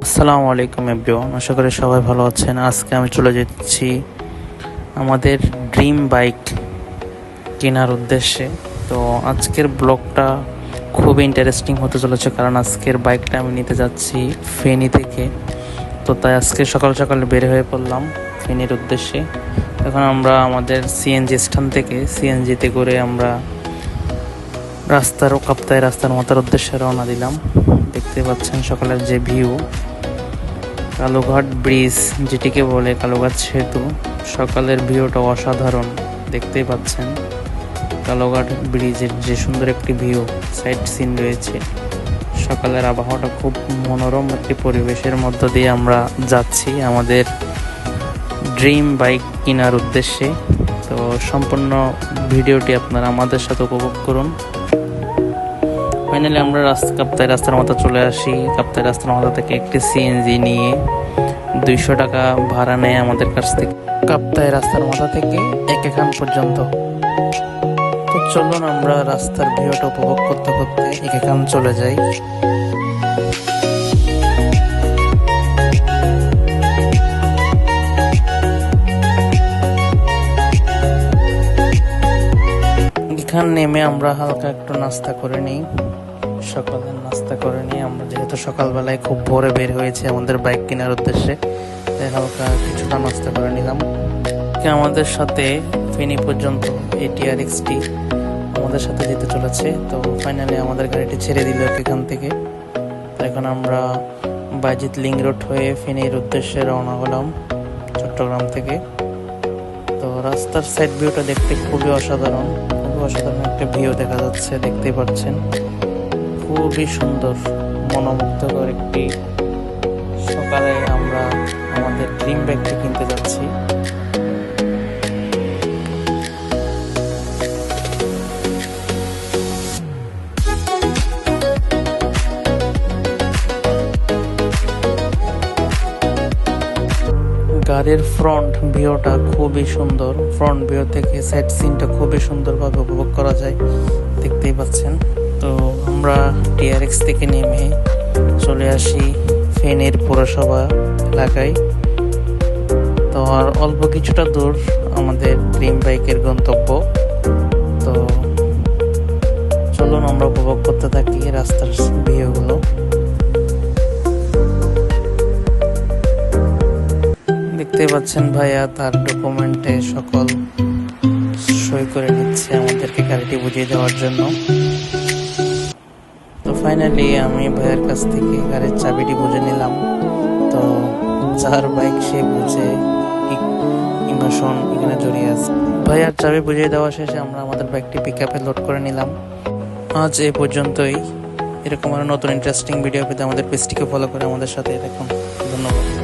আসসালামু আলাইকুম এভরিওয়ান, আশা করি সবাই ভালো আছেন। আজকে আমি চলে যাচ্ছি আমাদের ড্রিম বাইক কেনার উদ্দেশ্যে। তো আজকের ব্লগটা খুব ইন্টারেস্টিং হতে চলেছে, কারণ আজকের বাইকটা আমি নিতে যাচ্ছি ফেনী থেকে। তো তাই আজকে সকাল সকাল বের হয়ে পড়লাম ফেনীর উদ্দেশ্যে। এখন আমরা আমাদের সিএনজি স্থান থেকে সিএনজিতে করে আমরা রাস্তার মাথার উদ্দেশ্যে রওনা দিলাম। দেখতে পাচ্ছেন সকালের যে ভিউ, কালুঘাট ব্রিজ যেটিকে বলে কালুঘাট সেতু, সকালের ভিউটা অসাধারণ। দেখতেই পাচ্ছেন কালুঘাট ব্রিজের যে সুন্দর একটি ভিউ, সাইড সিন রয়েছে। সকালের আবহাওয়াটা খুব মনোরম একটি পরিবেশের মধ্য দিয়ে আমরা যাচ্ছি আমাদের ড্রিম বাইক কেনার উদ্দেশ্যে। তো সম্পূর্ণ ভিডিওটি আপনারা আমাদের সাথে উপভোগ করুন। ফাইনালি আমরা কাপ্তাই রাস্তার মাথা চলে আসি। কাপ্তাই রাস্তার মাথা থেকে একটি সিএনজি নিয়ে 200 টাকা ভাড়া নেয় আমাদের কাছ থেকে, কাপ্তাই রাস্তার মাথা থেকে একেখান পর্যন্ত। তো চলুন আমরা রাস্তার ভিউটা উপভোগ করতে করতে একেখান চলে যাই। এখান নেমে আমরা হালকা একটু নাস্তা করে নিই। সকালের নাস্তা করে নিই আমরা, যেহেতু সকালবেলায় খুব ভোরে বের হয়েছে আমাদের বাইক কেনার উদ্দেশ্যে, তাই হালকা কিছুটা নাস্তা করে নিলাম। আমাদের সাথে ফেনী পর্যন্ত ATRX-টি আমাদের সাথে যেতে চলেছে। তো ফাইনালি আমাদের গাড়িটি ছেড়ে দিল এখান থেকে। তো এখন আমরা বাইজিৎ লিং রোড হয়ে ফেনীর উদ্দেশ্যে রওনা হলাম চট্টগ্রাম থেকে। তো রাস্তার সাইড ভিউটা দেখতে খুবই অসাধারণ একটা ভিউ দেখা যাচ্ছে, দেখতেই পাচ্ছেন। খুবই সুন্দর মনোমুগ্ধকর একটি সকালে আমরা আমাদের ড্রিম বাইকটি কিনতে যাচ্ছি। গাড়ির ফ্রন্ট ভিউটা খুবই সুন্দর। ফ্রন্ট ভিউ থেকে সাইড সিনটা খুবই সুন্দরভাবে উপভোগ করা যায়, দেখতেই পাচ্ছেন। তো আমরা TRX থেকে নেমে চলে আসি ফেনীর পৌরসভা এলাকায়। তো আর অল্প কিছুটা দূর আমাদের ড্রিম বাইকের গন্তব্য। তো চলুন আমরা উপভোগ করতে থাকি রাস্তার ভিউগুলো। দেখতে পাচ্ছেন ভাইয়া তার ডকুমেন্টে সকল সই করে নিচ্ছে আমাদেরকে গাড়িটি বুঝিয়ে দেওয়ার জন্য। তো ফাইনালি আমি ভাইয়ার কাছ থেকে গাড়ির চাবিটি বুঝে নিলাম। তো যার বাইক সে বুঝে ইমোশন এখানে জড়িয়ে আছে। ভাইয়ার চাবি বুঝিয়ে দেওয়া শেষে আমরা আমাদের বাইকটি পিকআপে লোড করে নিলাম। আজ এই পর্যন্তই। এরকম আরো নতুন ইন্টারেস্টিং ভিডিও পেতে আমাদের পেজটিকে ফলো করে আমাদের সাথে দেখুন। ধন্যবাদ।